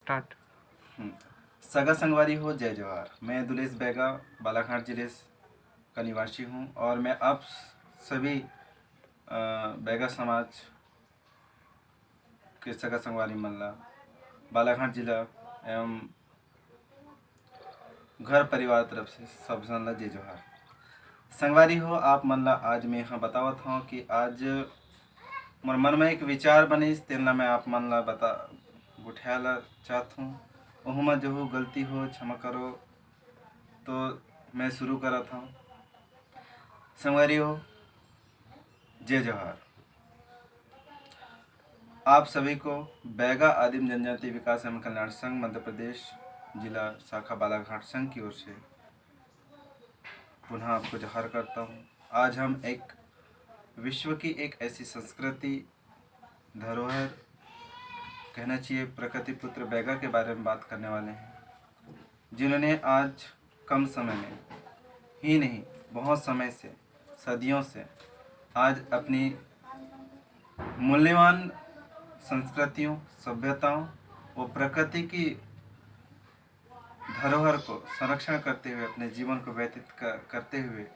Start. हम्म। सगा संगवारी हो, जय जवाहर। मैं दुलेश बैगा बालाघाट जिले का निवासी हूँ और मैं आप सभी बैगा समाज के सगा संगवारी मल्ला बालाघाट जिला एवं घर परिवार तरफ से सब मल्ला जय जवाहर। संगवारी हो आप मल्ला, आज मैं यहाँ बतावत हूँ कि आज मोर मन में एक विचार बनिस तेला मैं आप मन ला बता गुठियाला चाहत हूँ। ओहू में जो गलती हो क्षमा करो। तो मैं शुरू करत हूँ। संगवारी हो, जय जवाहर। आप सभी को बैगा आदिम जनजाति विकास एवं कल्याण संघ मध्य प्रदेश जिला शाखा बालाघाट संघ की ओर से पुनः आपको जोहार करता हूँ। आज हम एक विश्व की एक ऐसी संस्कृति धरोहर कहना चाहिए प्रकृति पुत्र बैगा के बारे में बात करने वाले हैं, जिन्होंने आज कम समय में ही नहीं बहुत समय से सदियों से आज अपनी मूल्यवान संस्कृतियों सभ्यताओं व प्रकृति की धरोहर को संरक्षण करते हुए अपने जीवन को व्यतीत करते हुए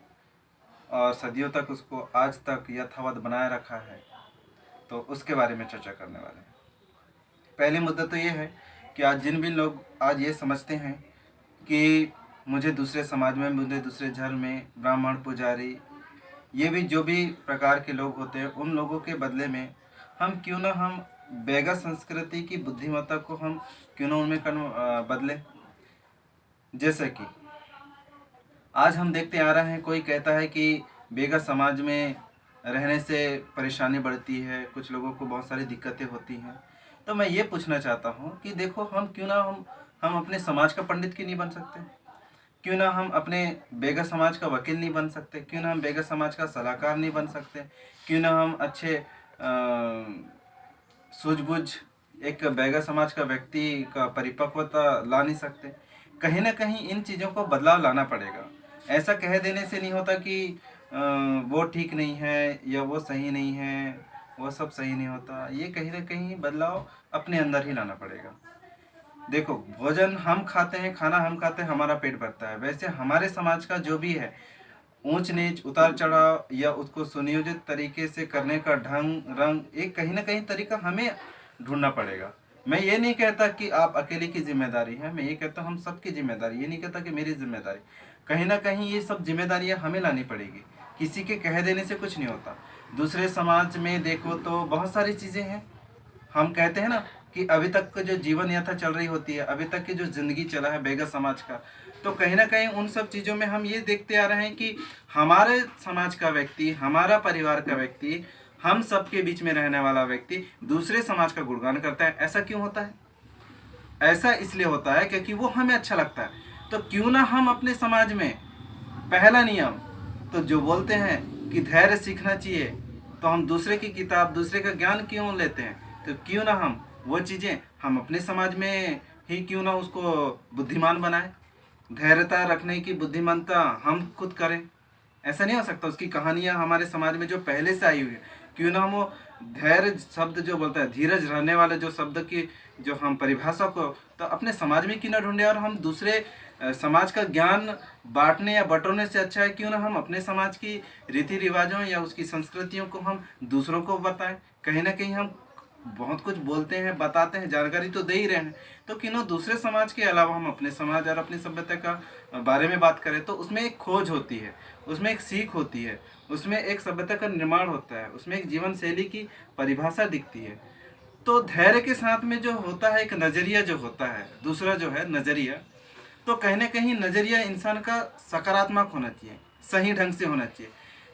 और सदियों तक उसको आज तक यथावत बनाए रखा है। तो उसके बारे में चर्चा करने वाले हैं। पहले मुद्दा तो ये है कि आज जिन भी लोग आज ये समझते हैं कि मुझे दूसरे समाज में, मुझे दूसरे धर्म में ब्राह्मण पुजारी ये भी जो भी प्रकार के लोग होते हैं, उन लोगों के बदले में हम क्यों ना हम बैगा संस्कृति की बुद्धिमत्ता को हम क्यों ना उनमें बदले। जैसे कि आज हम देखते आ रहे हैं, कोई कहता है कि बैगा समाज में रहने से परेशानी बढ़ती है, कुछ लोगों को बहुत सारी दिक्कतें होती हैं। तो मैं ये पूछना चाहता हूँ कि देखो, हम क्यों ना हम अपने समाज का पंडित क्यों नहीं बन सकते? क्यों ना हम अपने बैगा समाज का वकील नहीं बन सकते? क्यों ना हम बैगा समाज का सलाहकार नहीं बन सकते? क्यों ना हम अच्छे सूझबूझ एक बैगा समाज का व्यक्ति का परिपक्वता ला नहीं सकते? कहीं ना कहीं इन चीज़ों को बदलाव लाना पड़ेगा। ऐसा कह देने से नहीं होता कि वो ठीक नहीं है या वो सही नहीं है, वो सब सही नहीं होता। ये कहीं ना कहीं बदलाव अपने अंदर ही लाना पड़ेगा। देखो, भोजन हम खाते हैं, खाना हम खाते हैं, हमारा पेट भरता है। वैसे हमारे समाज का जो भी है ऊंच नीच उतार चढ़ाव या उसको सुनियोजित तरीके से करने का ढंग रंग एक कहीं ना कहीं तरीका हमें ढूंढना पड़ेगा। मैं ये नहीं कहता कि आप अकेले की जिम्मेदारी है, मैं ये कहता हूँ हम सबकी जिम्मेदारी। ये नहीं कहता कि मेरी जिम्मेदारी, कहीं ना कहीं ये सब जिम्मेदारियाँ हमें लानी पड़ेगी। किसी के कह देने से कुछ नहीं होता। दूसरे समाज में देखो तो बहुत सारी चीज़ें हैं। हम कहते हैं ना कि अभी तक का जो जीवन यात्रा चल रही होती है, अभी तक की जो जिंदगी चला है बैगा समाज का, तो कहीं ना कहीं उन सब चीज़ों में हम ये देखते आ रहे हैं कि हमारे समाज का व्यक्ति, हमारा परिवार का व्यक्ति, हम सबके बीच में रहने वाला व्यक्ति दूसरे समाज का गुणगान करता है। ऐसा क्यों होता है? ऐसा इसलिए होता है क्योंकि वो हमें अच्छा लगता है। तो क्यों ना हम अपने समाज में पहला नियम तो जो बोलते हैं कि धैर्य सीखना चाहिए, तो हम दूसरे की किताब, दूसरे का ज्ञान क्यों लेते हैं? तो क्यों ना हम वो चीज़ें हम अपने समाज में ही क्यों ना उसको बुद्धिमान बनाएं। धैर्यता रखने की बुद्धिमानता हम खुद करें। ऐसा नहीं हो सकता। उसकी कहानियाँ हमारे समाज में जो पहले से आई हुई है, क्यों ना हम वो धैर्य शब्द जो बोलता है, धीरज रहने वाले जो शब्द की जो हम परिभाषा को तो अपने समाज में क्यों ना ढूंढे। और हम दूसरे समाज का ज्ञान बांटने या बटोरने से अच्छा है क्यों ना हम अपने समाज की रीति रिवाजों या उसकी संस्कृतियों को हम दूसरों को बताएं। कहीं ना कहीं हम बहुत कुछ बोलते हैं, बताते हैं, जानकारी तो दे ही रहे हैं, तो क्यों ना दूसरे समाज के अलावा हम अपने समाज और अपनी सभ्यता का बारे में बात करें। तो उसमें एक खोज होती है, उसमें एक सीख होती है, उसमें एक सभ्यता का निर्माण होता है, उसमें एक जीवन शैली की परिभाषा दिखती है। तो धैर्य के साथ में जो होता है एक नज़रिया जो होता है, दूसरा जो है नज़रिया, तो कहीं ना कहीं नज़रिया इंसान का सकारात्मक होना चाहिए, सही ढंग से होना चाहिए।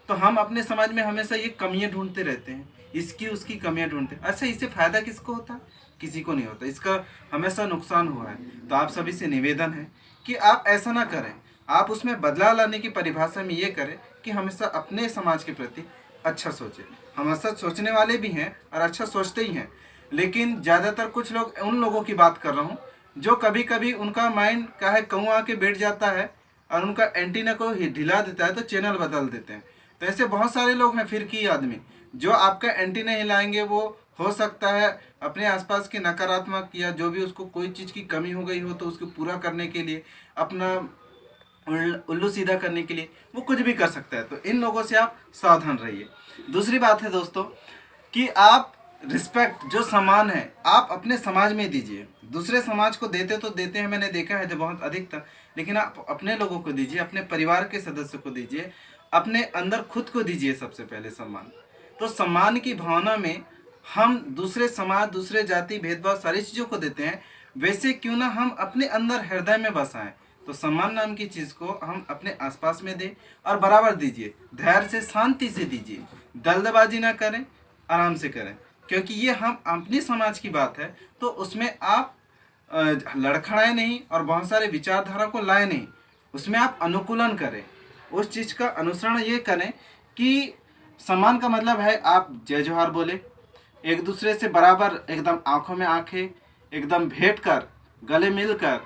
तो हम अपने समाज में हमेशा ये कमियां ढूंढते रहते हैं, इसकी उसकी कमियां ढूंढते हैं। अच्छा, इससे फ़ायदा किसको होता है? किसी को नहीं होता। इसका हमेशा नुकसान हुआ है। तो आप सभी से निवेदन है कि आप ऐसा ना करें। आप उसमें बदलाव लाने की परिभाषा में ये करें कि हमेशा अपने समाज के प्रति अच्छा सोचें। हमेशा सोचने वाले भी हैं और अच्छा सोचते ही हैं, लेकिन ज़्यादातर कुछ लोग, उन लोगों की बात कर रहा हूँ जो कभी कभी उनका माइंड क्या है, कौआ आके बैठ जाता है और उनका एंटीना को ढिला देता है तो चैनल बदल देते हैं। तो ऐसे बहुत सारे लोग हैं फिरकी आदमी जो आपका एंटीना हिलाएंगे, वो हो सकता है अपने आसपास के नकारात्मक या जो भी उसको कोई चीज़ की कमी हो गई हो तो उसको पूरा करने के लिए, अपना उल्लू सीधा करने के लिए वो कुछ भी कर सकता है। तो इन लोगों से आप सावधान रहिए। दूसरी बात है दोस्तों कि आप रिस्पेक्ट, जो सम्मान है, आप अपने समाज में दीजिए। दूसरे समाज को देते तो देते हैं, मैंने देखा है जो बहुत अधिकतर, लेकिन आप अपने लोगों को दीजिए, अपने परिवार के सदस्य को दीजिए, अपने अंदर खुद को दीजिए सबसे पहले सम्मान। तो सम्मान की भावना में हम दूसरे समाज, दूसरे जाति, भेदभाव सारी चीज़ों को देते हैं, वैसे क्यों ना हम अपने अंदर हृदय में बसाएं। तो सम्मान नाम की चीज़ को हम अपने आसपास में दें और बराबर दीजिए, धैर्य से, शांति से दीजिए, जल्दबाजी ना करें, आराम से करें, क्योंकि ये हम अपनी समाज की बात है। तो उसमें आप लड़खड़ाएं नहीं और बहुत सारे विचारधारा को लाए नहीं, उसमें आप अनुकूलन करें, उस चीज़ का अनुसरण ये करें कि सम्मान का मतलब है आप जय जोहार बोले, एक दूसरे से बराबर एकदम आंखों में आंखें, एकदम भेंट कर, गले मिलकर,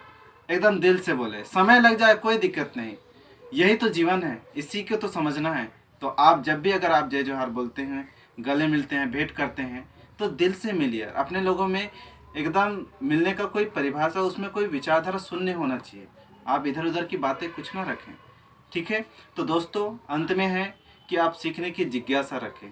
एकदम दिल से बोले। समय लग जाए कोई दिक्कत नहीं, यही तो जीवन है, इसी को तो समझना है। तो आप जब भी अगर आप जय जोहार बोलते हैं, गले मिलते हैं, भेंट करते हैं, तो दिल से मिलिए। अपने लोगों में एकदम मिलने का कोई परिभाषा, उसमें कोई विचारधारा शून्य होना चाहिए। आप इधर उधर की बातें कुछ ना रखें, ठीक है। तो दोस्तों अंत में है कि आप सीखने की जिज्ञासा रखें,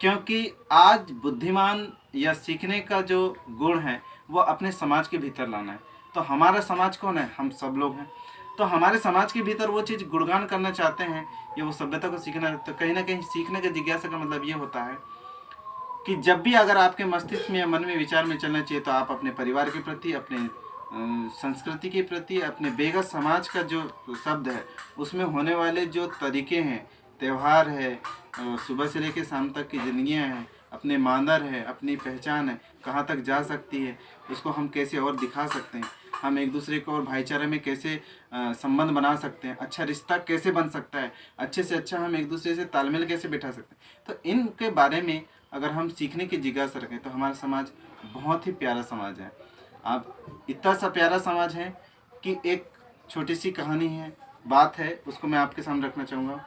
क्योंकि आज बुद्धिमान या सीखने का जो गुण है वो अपने समाज के भीतर लाना है। तो हमारा समाज कौन है? हम सब लोग हैं। तो हमारे समाज के भीतर वो चीज़ गुणगान करना चाहते हैं या वो सभ्यता को सीखना है, तो कहीं ना कहीं सीखने का जिज्ञासा का मतलब ये होता है कि जब भी अगर आपके मस्तिष्क में या मन में विचार में चलना चाहिए, तो आप अपने परिवार के प्रति, अपने संस्कृति के प्रति, अपने बेगस समाज का जो शब्द है उसमें होने वाले जो तरीके हैं, त्यौहार है, सुबह से लेकर शाम तक की ज़िंदगियाँ हैं, अपने मानदंड है, अपनी पहचान है, कहाँ तक जा सकती है, उसको हम कैसे और दिखा सकते हैं, हम एक दूसरे को और भाईचारे में कैसे संबंध बना सकते हैं, अच्छा रिश्ता कैसे बन सकता है, अच्छे से अच्छा हम एक दूसरे से तालमेल कैसे बिठा सकते हैं। तो इनके बारे में अगर हम सीखने की जिज्ञासा रखें तो हमारा समाज बहुत ही प्यारा समाज है। आप इतना सा प्यारा समाज है कि एक छोटी सी कहानी है, बात है, उसको मैं आपके सामने रखना चाहूँगा।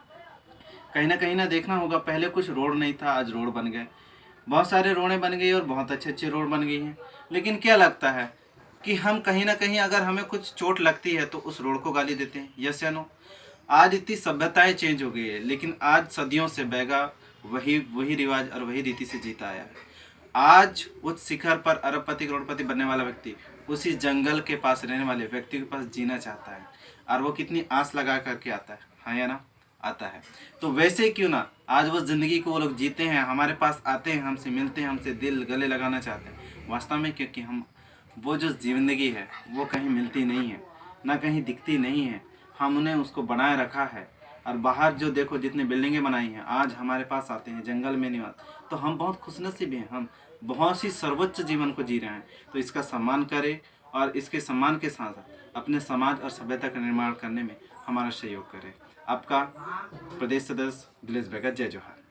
कहीं ना देखना होगा, पहले कुछ रोड नहीं था, आज रोड बन गए, बहुत सारे रोडें बन गई और बहुत अच्छे अच्छे रोड बन गई हैं। लेकिन क्या लगता है कि हम कहीं ना कहीं अगर हमें कुछ चोट लगती है तो उस रोड को गाली देते हैं, यस या नो? आज इतनी सभ्यताएं चेंज हो गई है, लेकिन आज सदियों से बैगा वही रिवाज और वही रीति से जीता आया है। आज उच्च शिखर पर अरबपति करोड़पति बनने वाला व्यक्ति उसी जंगल के पास रहने वाले व्यक्ति के पास जीना चाहता है, और वो कितनी आस लगा करके आता है, हाँ या ना? आता है। तो वैसे क्यों ना आज वो ज़िंदगी को वो लोग जीते हैं, हमारे पास आते हैं, हमसे मिलते हैं, हमसे दिल गले लगाना चाहते हैं वास्तव में, क्योंकि हम वो जो ज़िंदगी है वो कहीं मिलती नहीं है, ना कहीं दिखती नहीं है, हमने उसको बनाए रखा है। और बाहर जो देखो जितनी बिल्डिंगें बनाई हैं, आज हमारे पास आते हैं, जंगल में निवास। तो हम बहुत खुशनसीब हैं, हम बहुत सी सर्वोच्च जीवन को जी रहे हैं। तो इसका सम्मान करें और इसके सम्मान के साथ साथ अपने समाज और सभ्यता का निर्माण करने में हमारा सहयोग करें। आपका प्रदेश सदस्य दिलेश बैगा, जय जोहार।